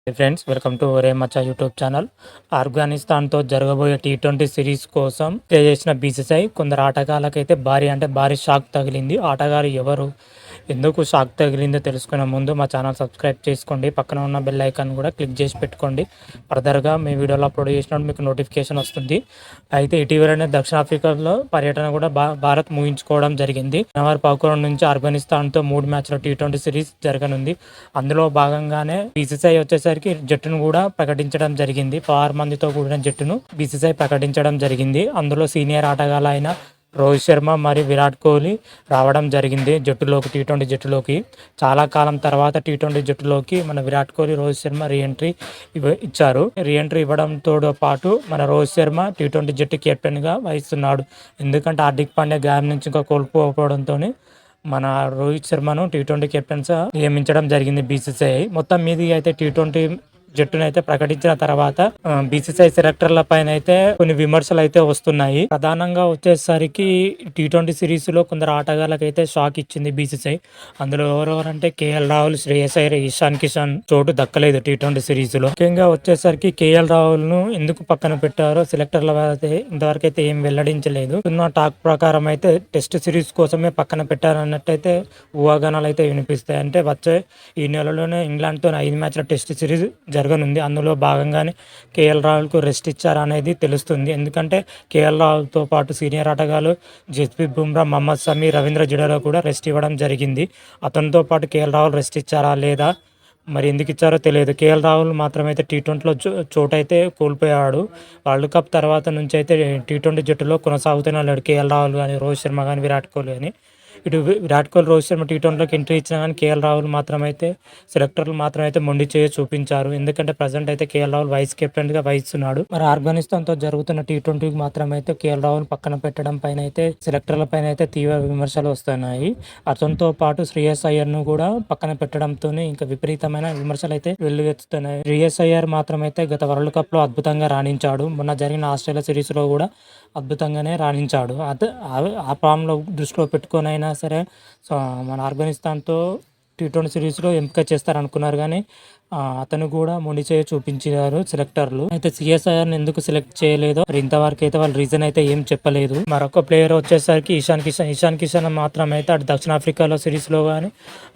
Friends, welcome to ఒరే మచ్చా YouTube channel. ఆఫ్ఘనిస్తాన్తో జరగబోయే టీ20 సిరీస్ కోసం ప్లే చేసిన బీసీసీఐ కొందరు ఆటగాళ్ళకైతే భారీ షాక్ తగిలింది. ఆటగాళ్ళు ఎవరు, ఎందుకు షాక్ తగిలిందో తెలుసుకునే ముందు మా ఛానల్ సబ్స్క్రైబ్ చేసుకోండి, పక్కన ఉన్న బెల్ ఐకాన్ కూడా క్లిక్ చేసి పెట్టుకోండి. ఫర్దర్గా మీ వీడియోలో అప్లోడ్ చేసినప్పుడు మీకు నోటిఫికేషన్ వస్తుంది. అయితే ఇటీవలనే దక్షిణాఫ్రికాలో పర్యటన కూడా భారత్ ముగించుకోవడం జరిగింది. జనవరి 11 నుంచి ఆఫ్ఘనిస్తాన్తో 3 మ్యాచ్ల టీ20 సిరీస్ జరగనుంది. అందులో భాగంగానే బీసీసీఐ వచ్చేసరికి జట్టును కూడా ప్రకటించడం జరిగింది. 6 మందితో కూడిన జట్టును బీసీసీఐ ప్రకటించడం జరిగింది. అందులో సీనియర్ ఆటగాళ్ళ అయిన రోహిత్ శర్మ మరియు విరాట్ కోహ్లీ రావడం జరిగింది జట్టులోకి, టీ20 జట్టులోకి. చాలా కాలం తర్వాత టీ20 జట్టులోకి మన విరాట్ కోహ్లీ, రోహిత్ శర్మ రీఎంట్రీ ఇచ్చారు. రీఎంట్రీ ఇవ్వడంతో పాటు మన రోహిత్ శర్మ టీ20 జట్టు కెప్టెన్గా వహిస్తున్నాడు. ఎందుకంటే హార్దిక్ పాండ్యా గాయం నుంచి ఇంకా కోల్పోవడంతో మన రోహిత్ శర్మను టీ20 కెప్టెన్గా నియమించడం జరిగింది బీసీసీఐ. మొత్తం మీది అయితే టీ20 జట్టును అయితే ప్రకటించిన తర్వాత బీసీసీఐ సెలెక్టర్ల పైన అయితే కొన్ని విమర్శలు అయితే వస్తున్నాయి. ప్రధానంగా వచ్చేసరికి టీ20 సిరీస్ లో కొందరు ఆటగాళ్ళకైతే షాక్ ఇచ్చింది బీసీసీఐ. అందులో ఎవరెవరంటే కేఎల్ రాహుల్, శ్రేయస్ అయ్యర్, ఇషాన్ కిషన్ చోటు దక్కలేదు టీ20 సిరీస్ లో. ముఖ్యంగా వచ్చేసరికి కేఎల్ రాహుల్ ను ఎందుకు పక్కన పెట్టారో సెలెక్టర్ల అయితే ఇంతవరకు అయితే ఏం వెల్లడించలేదు. ఉన్న టాక్ ప్రకారం అయితే టెస్ట్ సిరీస్ కోసమే పక్కన పెట్టారన్నట్టయితే ఊహాగానాలు అయితే వినిపిస్తాయి. అంటే వచ్చే ఈ నెలలోనే ఇంగ్లాండ్ తో 5 మ్యాచ్ల టెస్ట్ సిరీస్ జరగనుంది. అందులో భాగంగానే కేఎల్ రాహుల్కు రెస్ట్ ఇచ్చారనేది తెలుస్తుంది. ఎందుకంటే కేఎల్ రాహుల్తో పాటు సీనియర్ ఆటగాళ్ళు జస్ప్రీత్ బుమ్రా, మహమ్మద్ సమీ, రవీంద్ర జడేజా కూడా రెస్ట్ ఇవ్వడం జరిగింది. అతనితో పాటు కేఎల్ రాహుల్ రెస్ట్ ఇచ్చారా లేదా మరి ఎందుకు ఇచ్చారో తెలియదు. కేఎల్ రాహుల్ మాత్రమైతే టీ20లో చోటైతే కోల్పోయాడు. వరల్డ్ కప్ తర్వాత నుంచి అయితే టీ20 జట్టులో కొనసాగుతూనే ఉన్నాడు కేఎల్ రాహుల్ కానీ, రోహిత్ శర్మ కానీ, విరాట్ కోహ్లీ కానీ. ఇటు విరాట్ కోహ్లీ, రోహిత్ శర్మ టీ20లోకి ఎంట్రీ ఇచ్చినా కానీ కేఎల్ రాహుల్ మాత్రమైతే సెలెక్టర్లు మాత్రమైతే మొండి చేయ చూపించారు. ఎందుకంటే ప్రజెంట్ అయితే కేఎల్ రాహుల్ వైస్ కెప్టెన్గా వహిస్తున్నాడు. మరి ఆఫ్ఘనిస్తాన్తో జరుగుతున్న టీ20కి మాత్రమైతే కేఎల్ రాహుల్ పక్కన పెట్టడం పైన అయితే సెలెక్టర్ల పైన అయితే తీవ్ర విమర్శలు వస్తున్నాయి. అతనితో పాటు శ్రేయస్ అయ్యర్ను కూడా పక్కన పెట్టడంతో ఇంకా విపరీతమైన విమర్శలు అయితే వెల్లువెత్తుతున్నాయి. శ్రేయస్ అయ్యర్ మాత్రమైతే గత వరల్డ్ కప్లో అద్భుతంగా రాణించాడు. మొన్న జరిగిన ఆస్ట్రేలియా సిరీస్లో కూడా అద్భుతంగానే రాణించాడు. ఆ ఫామ్లో దృష్టిలో పెట్టుకొని అయినా సరే మన ఆఫ్ఘనిస్తాన్తో టీ20 సిరీస్లో ఎంపిక చేస్తారనుకున్నారు కానీ అతను కూడా మొండి చేయ చూపించారు సెలెక్టర్లు. అయితే సిఎస్ఐఆర్ని ఎందుకు సెలెక్ట్ చేయలేదో మరి ఇంతవరకు అయితే వాళ్ళ రీజన్ అయితే ఏం చెప్పలేదు. మరొక ప్లేయర్ వచ్చేసరికి ఇషాన్ కిషన్ మాత్రం అయితే అటు దక్షిణాఫ్రికాలో సిరీస్లో కానీ,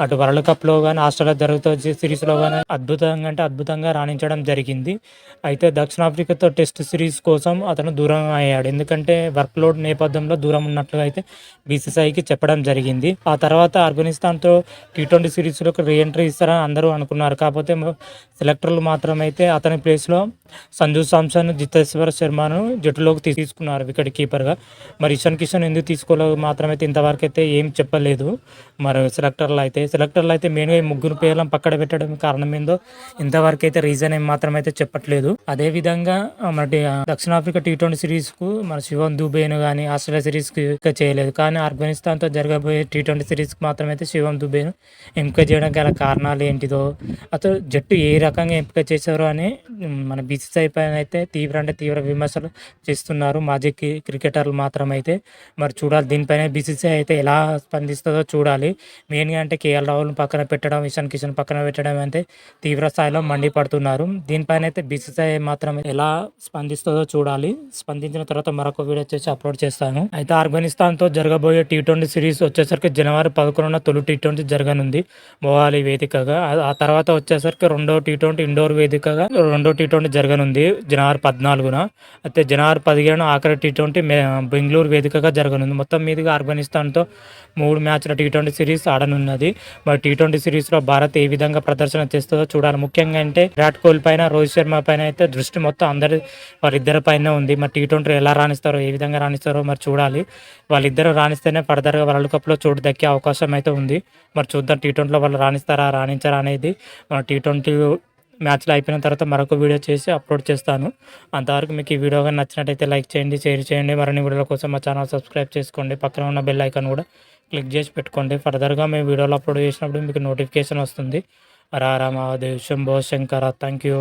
అటు వరల్డ్ కప్లో కానీ, ఆస్ట్రేలియా జరుగుతున్న సిరీస్లో కానీ అద్భుతంగా రాణించడం జరిగింది. అయితే దక్షిణాఫ్రికాతో టెస్ట్ సిరీస్ కోసం అతను దూరం అయ్యాడు. ఎందుకంటే వర్క్ లోడ్ నేపథ్యంలో దూరం ఉన్నట్లుగా అయితే బీసీసీఐకి చెప్పడం జరిగింది. ఆ తర్వాత ఆఫ్ఘనిస్తాన్తో టీ20 సిరీస్లోకి రీఎంట్రీ ఇస్తారని అందరూ అనుకున్నారు. కాకపోతే సెలెక్టర్లు మాత్రమైతే అతని ప్లేస్లో సంజు సామ్సన్, జితేశ్వర్ శర్మను జట్టులోకి తీసుకున్నారు వికెట్ కీపర్గా. మరి ఇషాన్ కిషన్ ఎందుకు తీసుకోలేదు మాత్రమైతే ఇంతవరకు అయితే ఏం చెప్పలేదు. మరి సెలెక్టర్లు అయితే మెయిన్గా ఈ ముగ్గురు పేర్లను పక్కన పెట్టడం కారణం ఏందో ఇంతవరకు అయితే రీజన్ ఏం మాత్రమైతే చెప్పట్లేదు. అదేవిధంగా మరి దక్షిణాఫ్రికా టీ20 సిరీస్కు మన శివన్ దుబేను కానీ ఆస్ట్రేలియా సిరీస్కి చేయలేదు. కానీ ఆఫ్ఘనిస్తాన్తో జరగబోయే టీ20 సిరీస్కి మాత్రమైతే శివన్ దుబేను ఎంపిక చేయడం గల కారణాలు ఏంటిదో, అతను జట్టు ఏ రకంగా ఎంపిక చేశారో అని మన బీసీసీఐ పైన అయితే తీవ్ర విమర్శలు చేస్తున్నారు మాజీ క్రికెటర్లు మాత్రమైతే. మరి చూడాలి దీనిపైన బీసీసీఐ అయితే ఎలా స్పందిస్తుందో చూడాలి. మెయిన్గా అంటే కేఎల్ రాహుల్ పక్కన పెట్టడం, ఇషాన్ కిషన్ పక్కన పెట్టడం అయితే తీవ్ర స్థాయిలో మండిపడుతున్నారు. దీనిపైన అయితే బీసీసీఐ మాత్రం ఎలా స్పందిస్తుందో చూడాలి. స్పందించిన తర్వాత మరొక వీడియో చేసి అప్లోడ్ చేస్తాను. అయితే ఆఫ్ఘనిస్తాన్తో జరగబోయే టీ20 సిరీస్ వచ్చేసరికి జనవరి 11 తొలి టీ20 జరగనుంది మొహాలీ వేదికగా. ఆ తర్వాత వచ్చేసరికి రెండో టీ20 ఇండోర్ వేదికగా రెండో టీ20 జరగనుంది జనవరి 14న. అయితే జనవరి 15 ఆఖరి టీ20 బెంగళూరు వేదికగా జరగనుంది. మొత్తం మీదుగా ఆఫ్ఘనిస్తాన్తో 3 మ్యాచ్ల టీ20 సిరీస్ ఆడనున్నది. మరి టీ20 సిరీస్లో భారత్ ఏ విధంగా ప్రదర్శన చేస్తుందో చూడాలి. ముఖ్యంగా అంటే విరాట్ కోహ్లీ పైన, రోహిత్ శర్మ పైన అయితే దృష్టి మొత్తం వారిద్దరి పైన ఉంది. మరి టీ20 ఎలా రాణిస్తారో, ఏ విధంగా రాణిస్తారో మరి చూడాలి. వాళ్ళిద్దరూ రాణిస్తేనే ఫర్దర్గా వరల్డ్ కప్లో చోటు దక్కే అవకాశం అయితే ఉంది. మరి చూద్దాం టీ20లో వాళ్ళు రాణించారా అనేది. టీ20 మ్యాచ్లు అయిపోయిన తర్వాత మరొక వీడియో చేసి అప్లోడ్ చేస్తాను. అంతవరకు మీకు ఈ వీడియో కానీ నచ్చినట్టయితే లైక్ చేయండి, షేర్ చేయండి. మరిన్ని వీడియోల కోసం మా ఛానల్ సబ్స్క్రైబ్ చేసుకోండి, పక్కన ఉన్న బెల్ ఐకాన్ కూడా క్లిక్ చేసి పెట్టుకోండి. ఫర్దర్గా మేము వీడియోలు అప్లోడ్ చేసినప్పుడు మీకు నోటిఫికేషన్ వస్తుంది. హర హర మహాదేవ్, శంభో శంకర. Thank you.